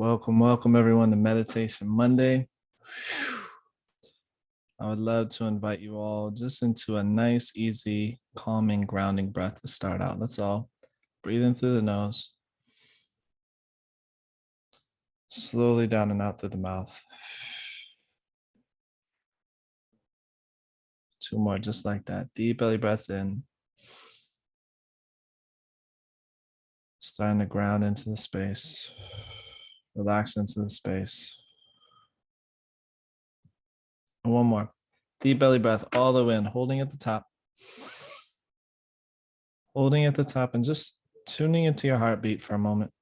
Welcome everyone to Meditation Monday. I would love to invite you all just into a nice, easy, calming, grounding breath to start out. Let's all breathe in through the nose, slowly down and out through the mouth. Two more, just like that. Deep belly breath in. Starting to ground into the space. Relax into the space. And one more. Deep belly breath all the way in, holding at the top. Holding at the top and just tuning into your heartbeat for a moment.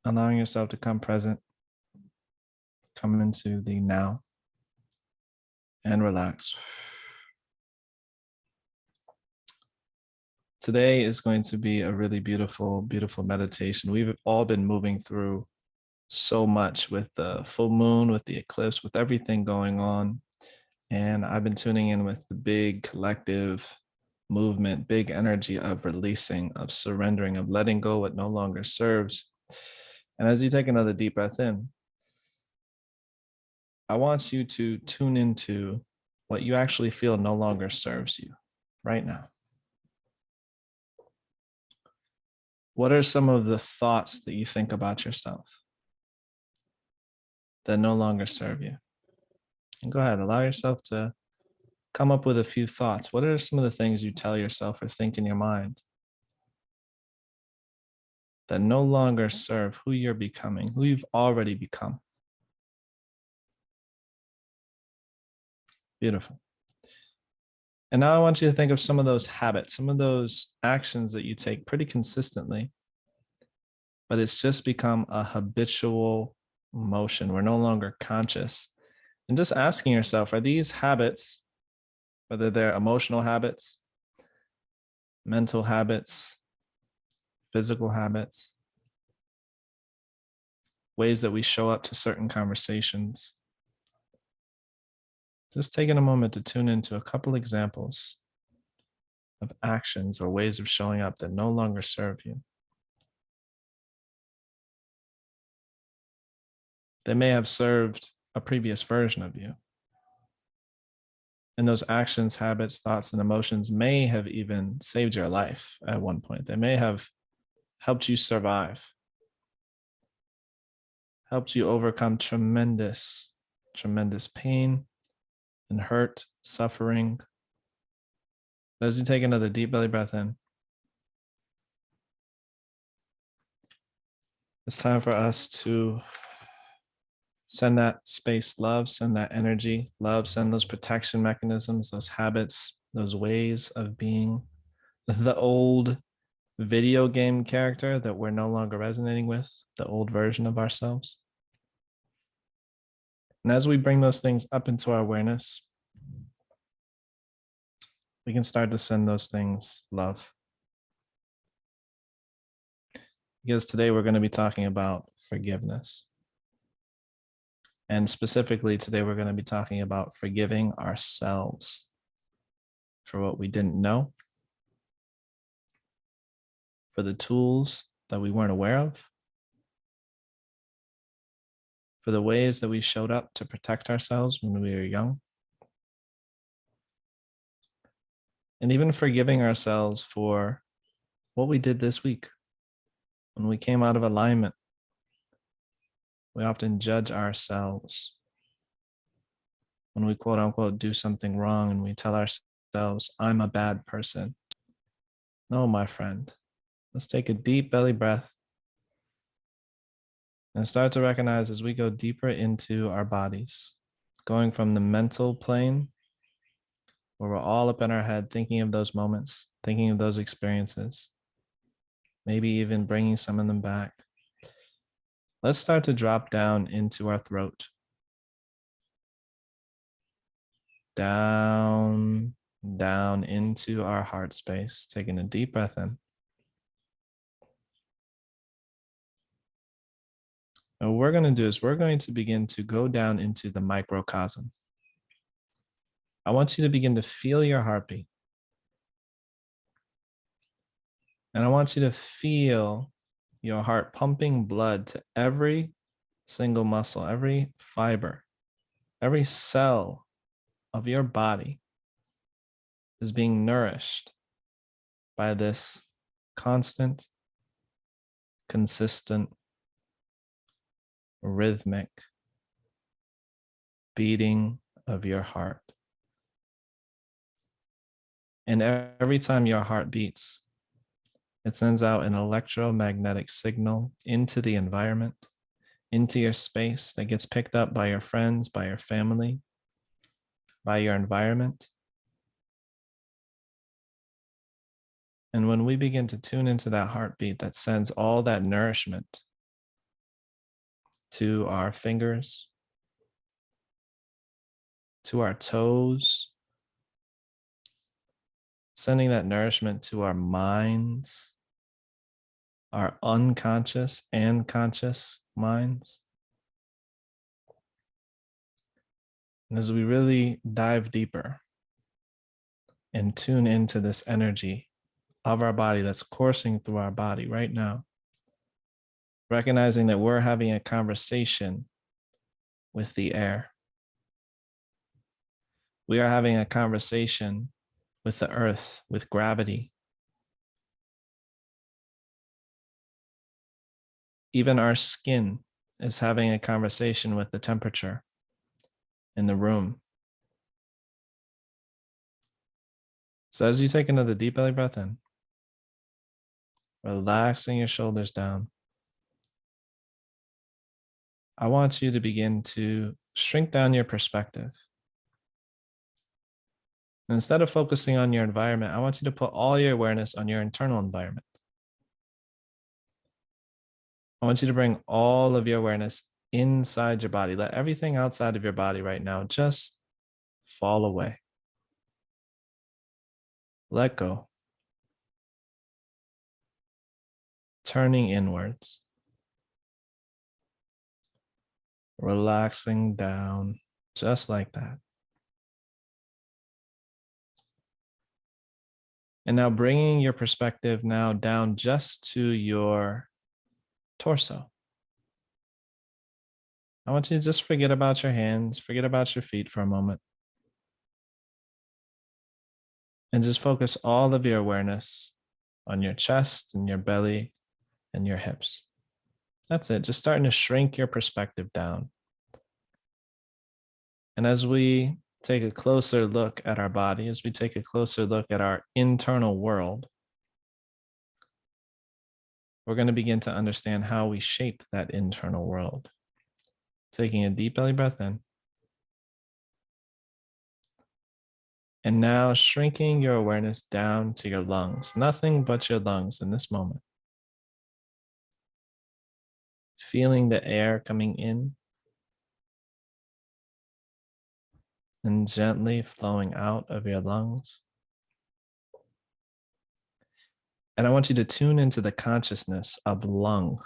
Allowing yourself to come present. Come into the now. And relax. Today is going to be a really beautiful, beautiful meditation. We've all been moving through so much with the full moon, with the eclipse, with everything going on. And I've been tuning in with the big collective movement, big energy of releasing, of surrendering, of letting go what no longer serves. And as you take another deep breath in, I want you to tune into what you actually feel no longer serves you right now. What are some of the thoughts that you think about yourself that no longer serve you? And go ahead, allow yourself to come up with a few thoughts. What are some of the things you tell yourself or think in your mind that no longer serve who you're becoming, who you've already become? Beautiful. And now I want you to think of some of those habits, some of those actions that you take pretty consistently, but it's just become a habitual motion. We're no longer conscious. And just asking yourself, are these habits, whether they're emotional habits, mental habits, physical habits, ways that we show up to certain conversations, just taking a moment to tune into a couple examples of actions or ways of showing up that no longer serve you. They may have served a previous version of you. And those actions, habits, thoughts, and emotions may have even saved your life at one point. They may have helped you survive, helped you overcome tremendous, tremendous pain and hurt, suffering. As you take another deep belly breath in, it's time for us to send that space love, send that energy love, send those protection mechanisms, those habits, those ways of being the old video game character that we're no longer resonating with, the old version of ourselves. And as we bring those things up into our awareness, we can start to send those things love. Because today we're going to be talking about forgiveness. And specifically today, we're going to be talking about forgiving ourselves for what we didn't know, for the tools that we weren't aware of, for the ways that we showed up to protect ourselves when we were young, and even forgiving ourselves for what we did this week. When we came out of alignment, we often judge ourselves. When we quote unquote do something wrong and we tell ourselves, I'm a bad person. No, my friend, let's take a deep belly breath and start to recognize as we go deeper into our bodies, going from the mental plane, where we're all up in our head, thinking of those moments, thinking of those experiences, maybe even bringing some of them back. Let's start to drop down into our throat. Down into our heart space, taking a deep breath in. And what we're going to do is we're going to begin to go down into the microcosm. I want you to begin to feel your heartbeat. And I want you to feel your heart pumping blood to every single muscle, every fiber, every cell of your body is being nourished by this constant, consistent, rhythmic beating of your heart. And every time your heart beats, it sends out an electromagnetic signal into the environment, into your space that gets picked up by your friends, by your family, by your environment. And when we begin to tune into that heartbeat that sends all that nourishment to our fingers, to our toes, sending that nourishment to our minds, our unconscious and conscious minds. And as we really dive deeper and tune into this energy of our body that's coursing through our body right now, recognizing that we're having a conversation with the air. We are having a conversation with the earth, with gravity. Even our skin is having a conversation with the temperature in the room. So as you take another deep belly breath in, relaxing your shoulders down, I want you to begin to shrink down your perspective. And instead of focusing on your environment, I want you to put all your awareness on your internal environment. I want you to bring all of your awareness inside your body. Let everything outside of your body right now just fall away. Let go. Turning inwards. Relaxing down, just like that. And now bringing your perspective now down just to your torso. I want you to just forget about your hands, forget about your feet for a moment. And just focus all of your awareness on your chest and your belly and your hips. That's it, just starting to shrink your perspective down. And as we take a closer look at our body, as we take a closer look at our internal world, we're going to begin to understand how we shape that internal world. Taking a deep belly breath in. And now shrinking your awareness down to your lungs, nothing but your lungs in this moment. Feeling the air coming in and gently flowing out of your lungs. And I want you to tune into the consciousness of lung.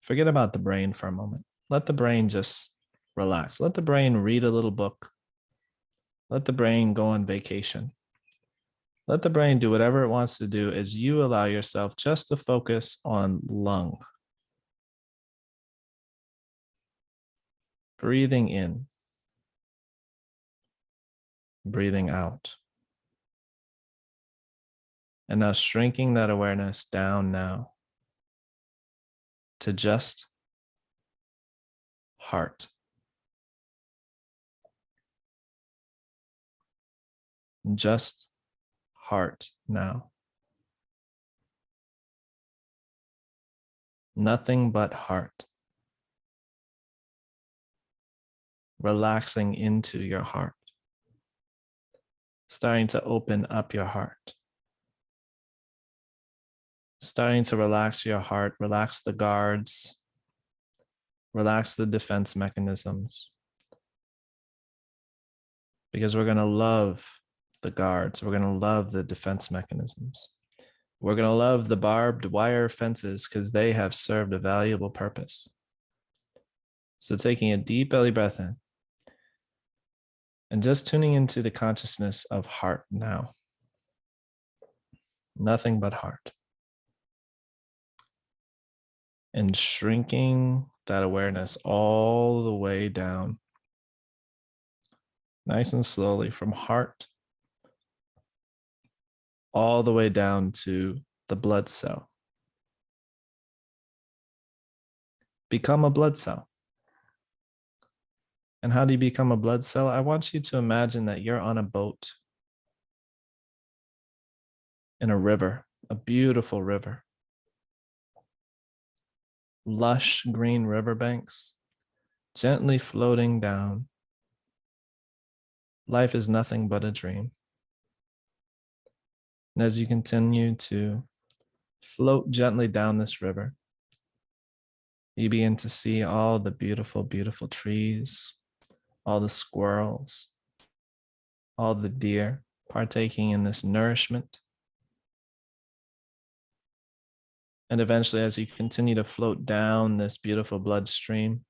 Forget about the brain for a moment. Let the brain just relax. Let the brain read a little book. Let the brain go on vacation. Let the brain do whatever it wants to do as you allow yourself just to focus on lung. Breathing in. Breathing out. And now shrinking that awareness down now to just heart. Just heart now. Nothing but heart. Relaxing into your heart. Starting to open up your heart. Starting to relax your heart, relax the guards, relax the defense mechanisms. Because we're going to love the guards. We're going to love the defense mechanisms. We're going to love the barbed wire fences because they have served a valuable purpose. So taking a deep belly breath in and just tuning into the consciousness of heart now. Nothing but heart. and shrinking that awareness all the way down, nice and slowly, from heart all the way down to the blood cell. Become a blood cell. And how do you become a blood cell? I want you to imagine that you're on a boat in a river, a beautiful river. Lush green riverbanks, gently floating down. Life is nothing but a dream. And as you continue to float gently down this river, you begin to see all the beautiful, beautiful trees, all the squirrels, all the deer partaking in this nourishment. And eventually, as you continue to float down this beautiful bloodstream,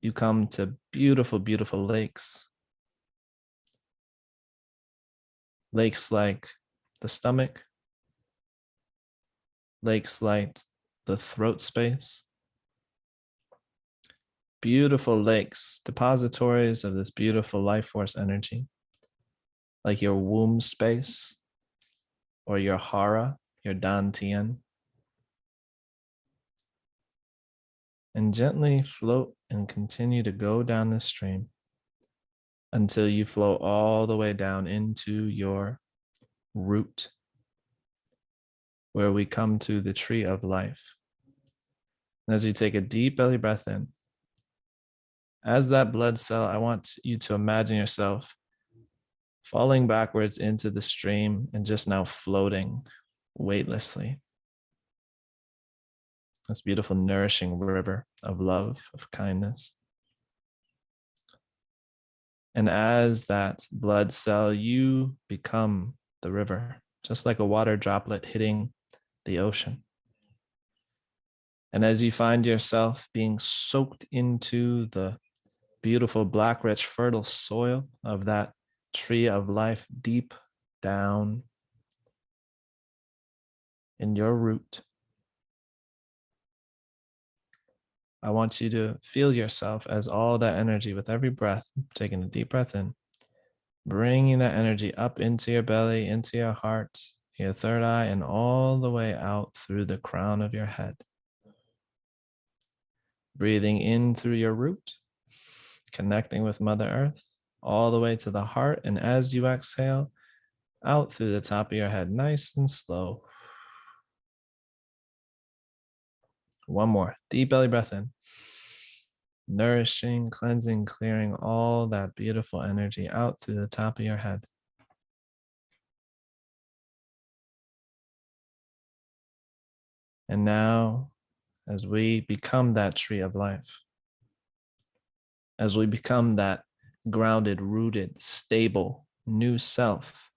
you come to beautiful, beautiful lakes. Lakes like the stomach, lakes like the throat space. Beautiful lakes, depositories of this beautiful life force energy, like your womb space or your hara, your dantian. And gently float and continue to go down the stream until you float all the way down into your root, where we come to the tree of life. And as you take a deep belly breath in, as that blood cell, I want you to imagine yourself falling backwards into the stream and just now floating weightlessly. This beautiful, nourishing river of love, of kindness. And as that blood cell, you become the river, just like a water droplet hitting the ocean. And as you find yourself being soaked into the beautiful, black, rich, fertile soil of that tree of life deep down in your root, I want you to feel yourself as all that energy with every breath, taking a deep breath in, bringing that energy up into your belly, into your heart, your third eye, and all the way out through the crown of your head. Breathing in through your root, connecting with Mother Earth, all the way to the heart. And as you exhale, out through the top of your head, nice and slow. One more, deep belly breath in. Nourishing, cleansing, clearing all that beautiful energy out through the top of your head. And now, as we become that tree of life, as we become that grounded, rooted, stable, new self,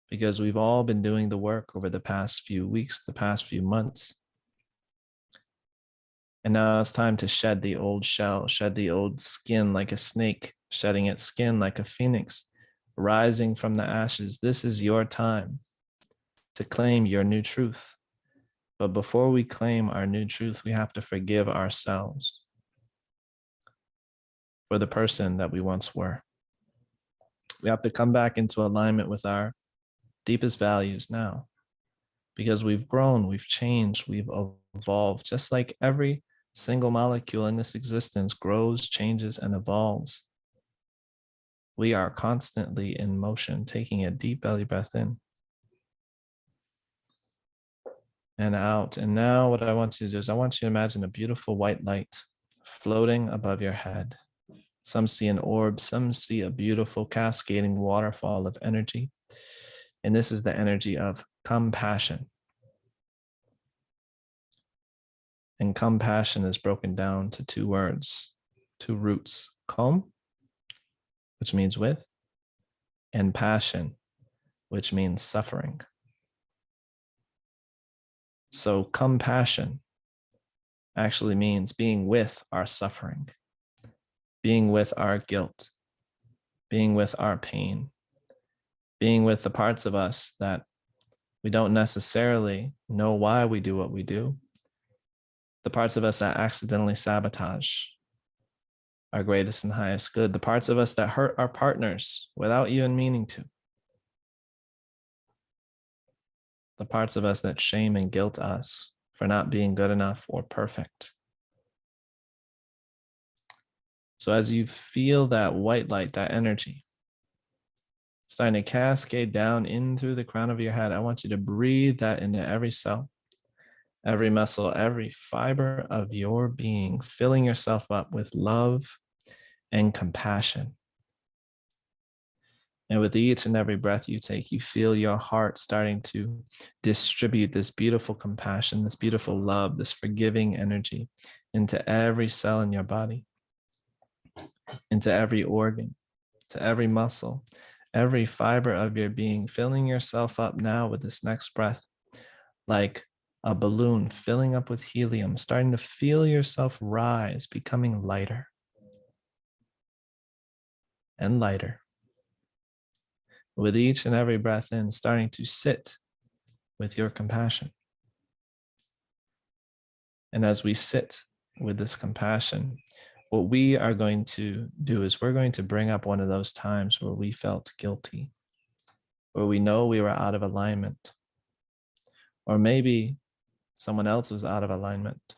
because we've all been doing the work over the past few weeks, the past few months. And now it's time to shed the old shell, shed the old skin like a snake, shedding its skin like a phoenix, rising from the ashes. This is your time to claim your new truth. But before we claim our new truth, we have to forgive ourselves for the person that we once were. We have to come back into alignment with our deepest values now, because we've grown, we've changed, we've evolved, just like every single molecule in this existence grows, changes, and evolves. We are constantly in motion, taking a deep belly breath in and out. And now what I want you to do is I want you to imagine a beautiful white light floating above your head. Some see an orb, some see a beautiful cascading waterfall of energy. And this is the energy of compassion. And compassion is broken down to two words, two roots: com, which means with, and passion, which means suffering. So compassion actually means being with our suffering, being with our guilt, being with our pain, being with the parts of us that we don't necessarily know why we do what we do, the parts of us that accidentally sabotage our greatest and highest good, the parts of us that hurt our partners without even meaning to, the parts of us that shame and guilt us for not being good enough or perfect. So as you feel that white light, that energy starting to cascade down in through the crown of your head, I want you to breathe that into every cell, every muscle, every fiber of your being, filling yourself up with love and compassion. And with each and every breath you take, you feel your heart starting to distribute this beautiful compassion, this beautiful love, this forgiving energy into every cell in your body, into every organ, to every muscle, every fiber of your being, filling yourself up now with this next breath, like a balloon filling up with helium, starting to feel yourself rise, becoming lighter and lighter. With each and every breath in, starting to sit with your compassion. And as we sit with this compassion, what we are going to do is we're going to bring up one of those times where we felt guilty, where we know we were out of alignment, or maybe someone else was out of alignment.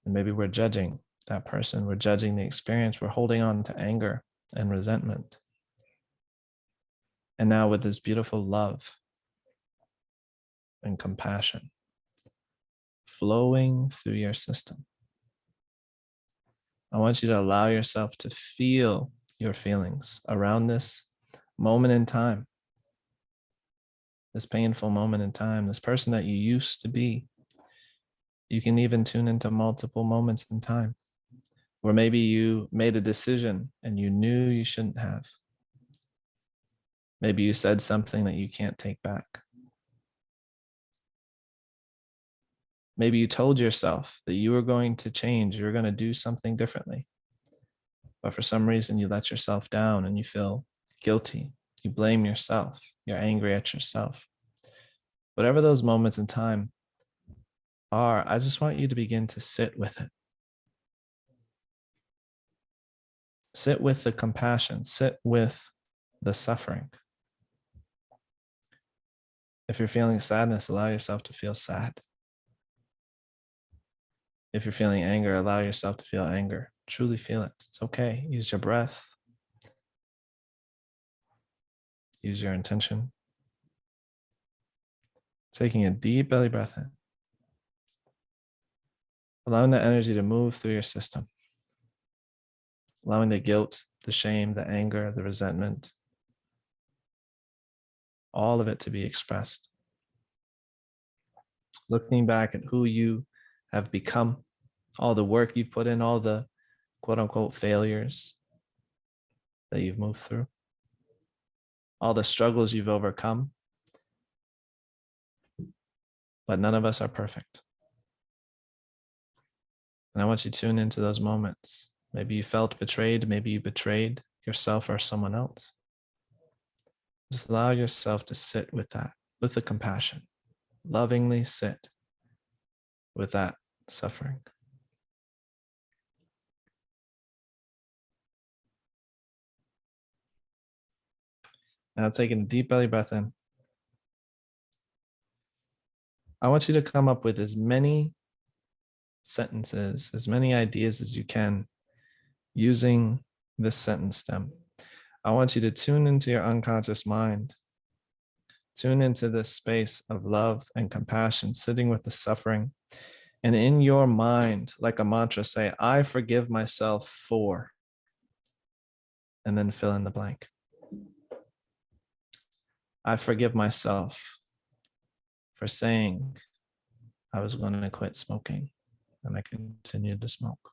And maybe we're judging that person, we're judging the experience, we're holding on to anger and resentment. And now with this beautiful love and compassion flowing through your system, I want you to allow yourself to feel your feelings around this moment in time, this painful moment in time, this person that you used to be. You can even tune into multiple moments in time where maybe you made a decision and you knew you shouldn't have. Maybe you said something that you can't take back. Maybe you told yourself that you were going to change, you were going to do something differently. But for some reason, you let yourself down and you feel guilty. You blame yourself. You're angry at yourself. Whatever those moments in time are, I just want you to begin to sit with it. Sit with the compassion. Sit with the suffering. If you're feeling sadness, allow yourself to feel sad. If you're feeling anger, allow yourself to feel anger. Truly feel it. It's okay. Use your breath. Use your intention. Taking a deep belly breath in. Allowing that energy to move through your system. Allowing the guilt, the shame, the anger, the resentment, all of it to be expressed. Looking back at who you have become, all the work you've put in, all the quote unquote failures that you've moved through, all the struggles you've overcome. But none of us are perfect. And I want you to tune into those moments. Maybe you felt betrayed. Maybe you betrayed yourself or someone else. Just allow yourself to sit with that, with the compassion. Lovingly sit with that suffering. Now taking a deep belly breath in. I want you to come up with as many sentences, as many ideas as you can using this sentence stem. I want you to tune into your unconscious mind. Tune into this space of love and compassion, sitting with the suffering. And in your mind, like a mantra, say, I forgive myself for, and then fill in the blank. I forgive myself for saying I was going to quit smoking, and I continued to smoke.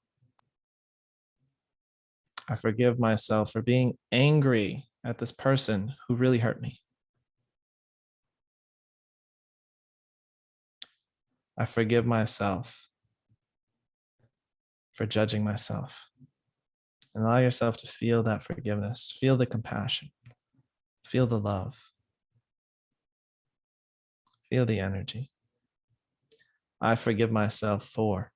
I forgive myself for being angry at this person who really hurt me. I forgive myself for judging myself. And allow yourself to feel that forgiveness, feel the compassion, feel the love, feel the energy. I forgive myself for.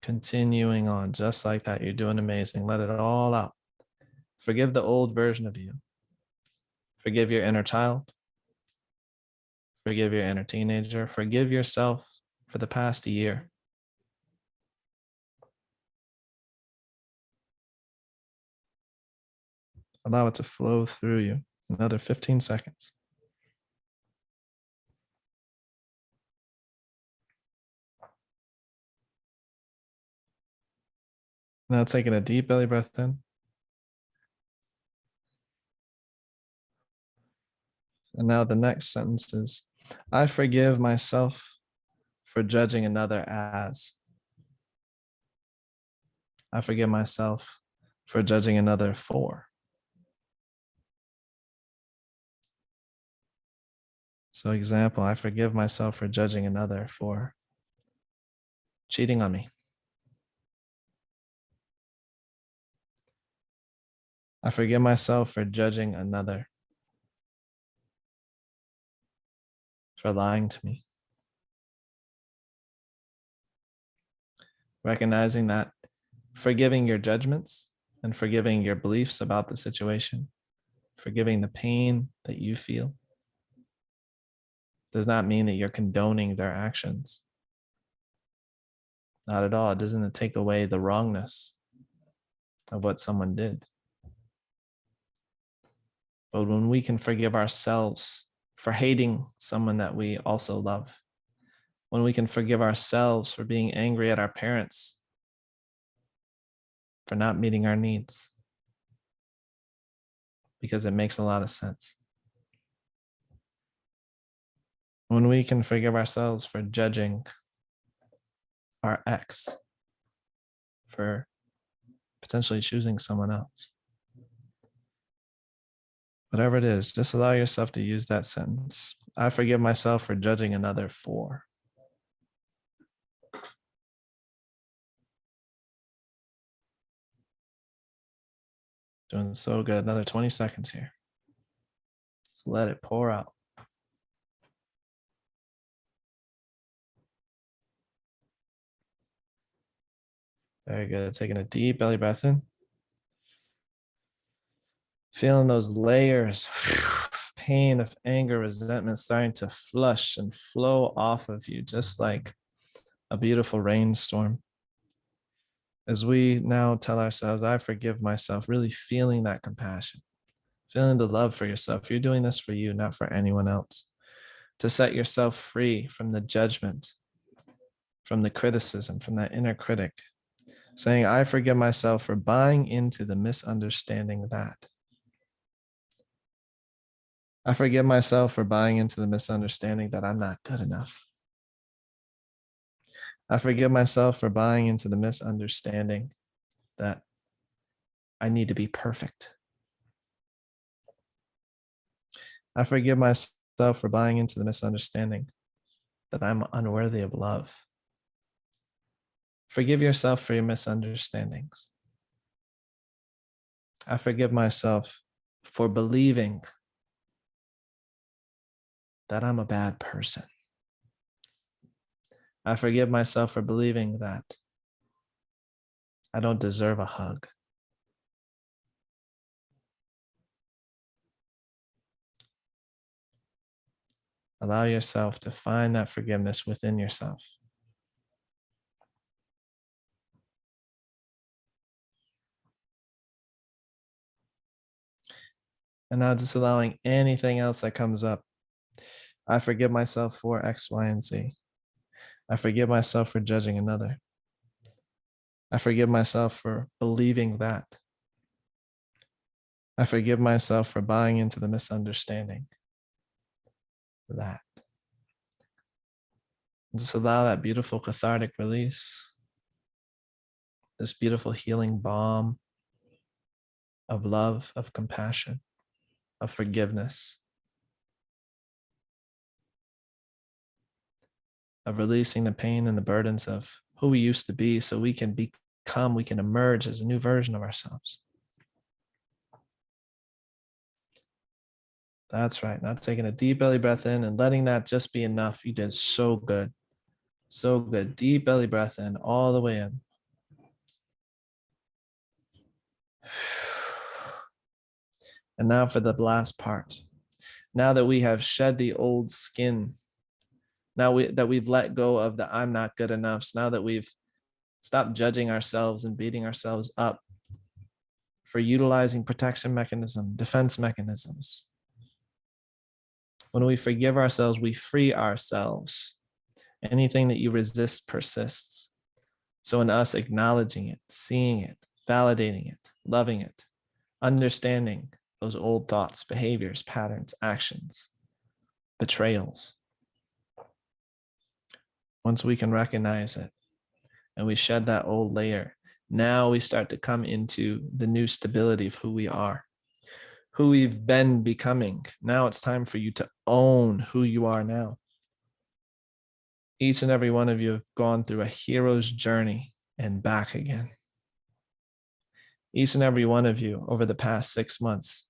Continuing on just like that. You're doing amazing. Let it all out. Forgive the old version of you. Forgive your inner child. Forgive your inner teenager. Forgive yourself for the past year. Allow it to flow through you. Another 15 seconds. Now taking a deep belly breath in. And now the next sentence is, I forgive myself for judging another as. I forgive myself for judging another for. So example, I forgive myself for judging another for cheating on me. I forgive myself for judging another for lying to me. Recognizing that forgiving your judgments and forgiving your beliefs about the situation, forgiving the pain that you feel, does not mean that you're condoning their actions. Not at all. It doesn't take away the wrongness of what someone did. But when we can forgive ourselves for hating someone that we also love, when we can forgive ourselves for being angry at our parents for not meeting our needs, because it makes a lot of sense. When we can forgive ourselves for judging our ex for potentially choosing someone else. Whatever it is, just allow yourself to use that sentence. I forgive myself for judging another for. Doing so good. Another 20 seconds here. Just let it pour out. Very good. Taking a deep belly breath in. Feeling those layers of pain, of anger, resentment starting to flush and flow off of you, just like a beautiful rainstorm. As we now tell ourselves, I forgive myself, really feeling that compassion, feeling the love for yourself. You're doing this for you, not for anyone else. To set yourself free from the judgment, from the criticism, from that inner critic, saying, I forgive myself for buying into the misunderstanding that. I forgive myself for buying into the misunderstanding that I'm not good enough. I forgive myself for buying into the misunderstanding that I need to be perfect. I forgive myself for buying into the misunderstanding that I'm unworthy of love. Forgive yourself for your misunderstandings. I forgive myself for believing that I'm a bad person. I forgive myself for believing that I don't deserve a hug. Allow yourself to find that forgiveness within yourself. And now just allowing anything else that comes up. I forgive myself for X, Y, and Z. I forgive myself for judging another. I forgive myself for believing that. I forgive myself for buying into the misunderstanding that. Just allow that beautiful cathartic release, this beautiful healing balm of love, of compassion, of forgiveness, of releasing the pain and the burdens of who we used to be so we can become, we can emerge as a new version of ourselves. That's right. Now taking a deep belly breath in and letting that just be enough. You did so good. So good. Deep belly breath in, all the way in. And now for the last part. Now that we have shed the old skin, that we've let go of the I'm not good enough, so now that we've stopped judging ourselves and beating ourselves up for utilizing protection mechanism, defense mechanisms. When we forgive ourselves, we free ourselves. Anything that you resist persists. So in us acknowledging it, seeing it, validating it, loving it, understanding those old thoughts, behaviors, patterns, actions, betrayals. Once we can recognize it and we shed that old layer, now we start to come into the new stability of who we are, who we've been becoming. Now it's time for you to own who you are now. Each and every one of you have gone through a hero's journey and back again. Each and every one of you over the past 6 months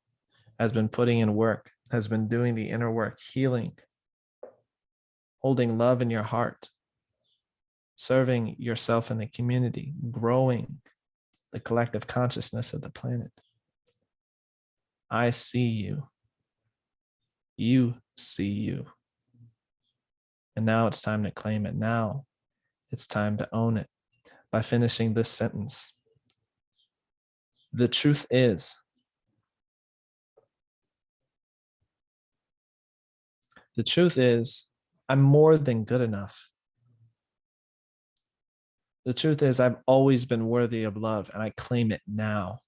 has been putting in work, has been doing the inner work, healing, holding love in your heart, serving yourself in the community, growing the collective consciousness of the planet. I see you. You see you. And now it's time to claim it. Now it's time to own it by finishing this sentence. The truth is, I'm more than good enough. The truth is, I've always been worthy of love, and I claim it now.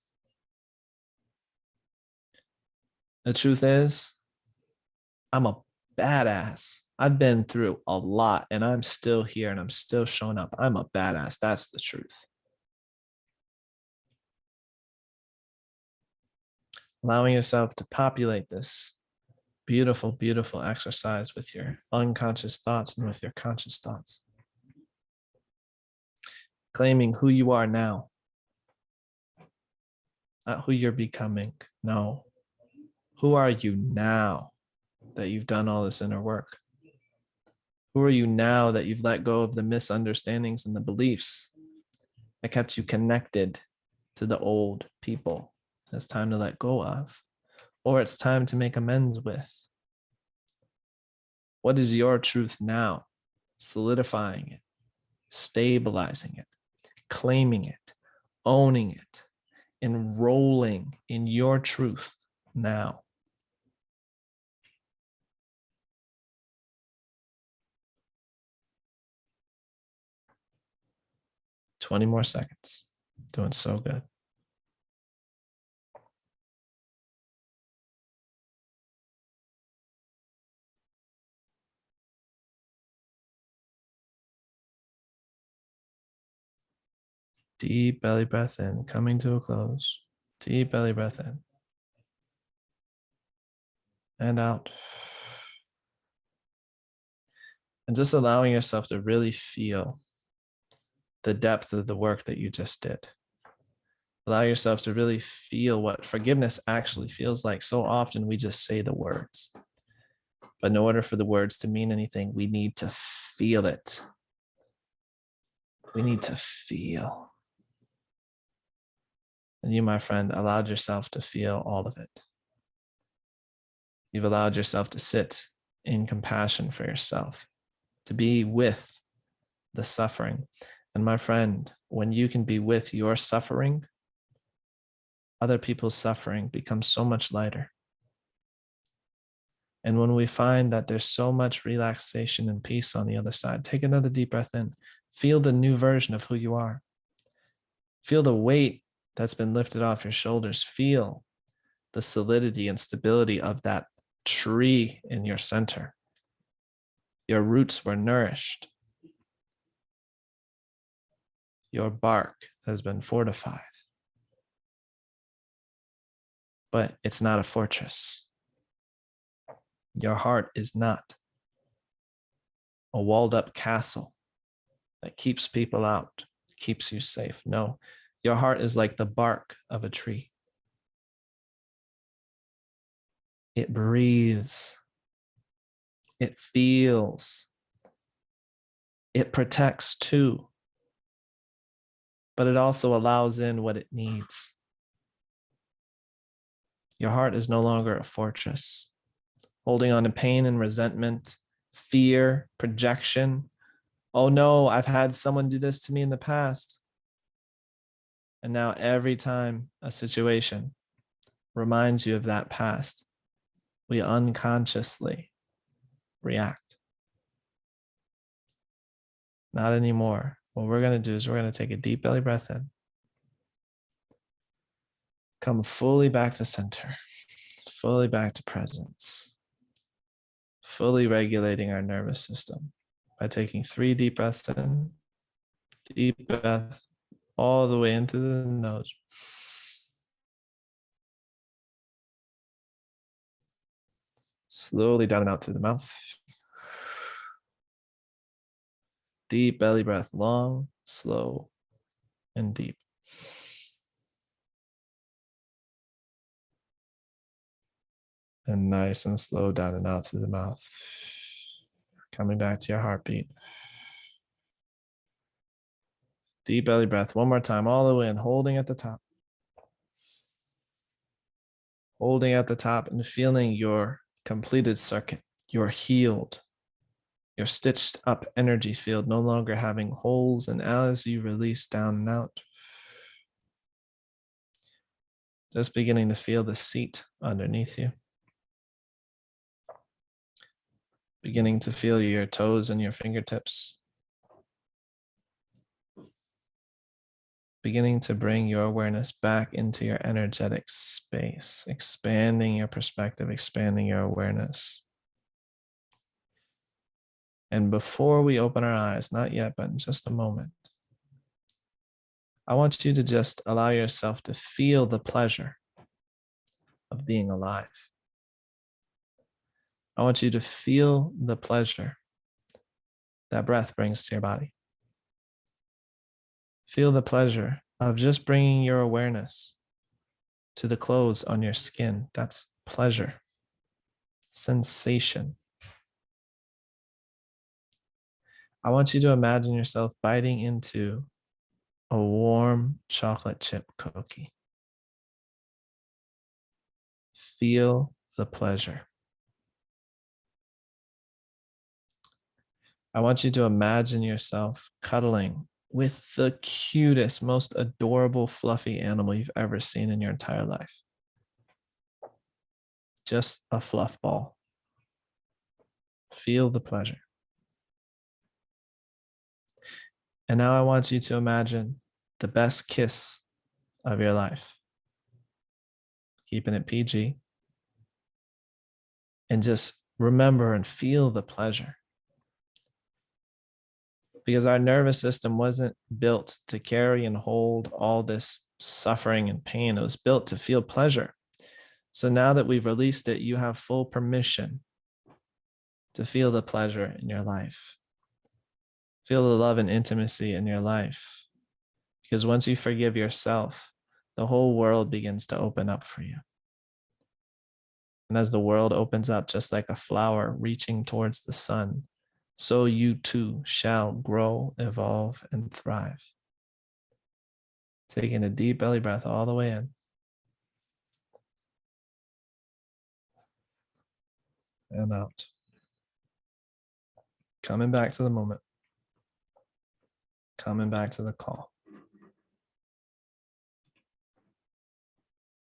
The truth is, I'm a badass. I've been through a lot, and I'm still here, and I'm still showing up. I'm a badass. That's the truth. Allowing yourself to populate this beautiful, beautiful exercise with your unconscious thoughts and with your conscious thoughts. Claiming who you are now, not who you're becoming. No. Who are you now that you've done all this inner work? Who are you now that you've let go of the misunderstandings and the beliefs that kept you connected to the old people? It's time to let go of, or it's time to make amends with. What is your truth now? Solidifying it, stabilizing it, claiming it, owning it, enrolling in your truth now. "20 more seconds." Doing so good. Deep belly breath in, coming to a close. Deep belly breath in. And out. And just allowing yourself to really feel the depth of the work that you just did. Allow yourself to really feel what forgiveness actually feels like. So often we just say the words. But in order for the words to mean anything, we need to feel it. We need to feel. And you, my friend, allowed yourself to feel all of it. You've allowed yourself to sit in compassion for yourself, to be with the suffering. And my friend, when you can be with your suffering, other people's suffering becomes so much lighter. And when we find that there's so much relaxation and peace on the other side, take another deep breath in. Feel the new version of who you are. Feel the weight that's been lifted off your shoulders. Feel the solidity and stability of that tree in your center. Your roots were nourished. Your bark has been fortified. But it's not a fortress. Your heart is not a walled up castle that keeps people out, keeps you safe. No, your heart is like the bark of a tree. It breathes. It feels. It protects too. But it also allows in what it needs. Your heart is no longer a fortress, holding on to pain and resentment, fear, projection. Oh no, I've had someone do this to me in the past. And now every time a situation reminds you of that past, we unconsciously react. Not anymore. What we're going to do is we're going to take a deep belly breath in. Come fully back to center, fully back to presence, fully regulating our nervous system by taking 3 deep breaths in, deep breath all the way into the nose. Slowly down and out through the mouth. Deep belly breath, long, slow, and deep. And nice and slow down and out through the mouth. Coming back to your heartbeat. Deep belly breath, one more time, all the way in, holding at the top. Holding at the top and feeling your completed circuit. You're healed. Your stitched up energy field no longer having holes, and as you release down and out, just beginning to feel the seat underneath you. Beginning to feel your toes and your fingertips. Beginning to bring your awareness back into your energetic space, expanding your perspective, expanding your awareness. And before we open our eyes, not yet, but in just a moment, I want you to just allow yourself to feel the pleasure of being alive. I want you to feel the pleasure that breath brings to your body. Feel the pleasure of just bringing your awareness to the clothes on your skin. That's pleasure, sensation. I want you to imagine yourself biting into a warm chocolate chip cookie. Feel the pleasure. I want you to imagine yourself cuddling with the cutest, most adorable, fluffy animal you've ever seen in your entire life. Just a fluff ball. Feel the pleasure. And now I want you to imagine the best kiss of your life. Keeping it PG. And just remember and feel the pleasure. Because our nervous system wasn't built to carry and hold all this suffering and pain. It was built to feel pleasure. So now that we've released it, you have full permission to feel the pleasure in your life. Feel the love and intimacy in your life. Because once you forgive yourself, the whole world begins to open up for you. And as the world opens up, just like a flower reaching towards the sun, so you too shall grow, evolve, and thrive. Taking a deep belly breath all the way in. And out. Coming back to the moment. Coming back to the call.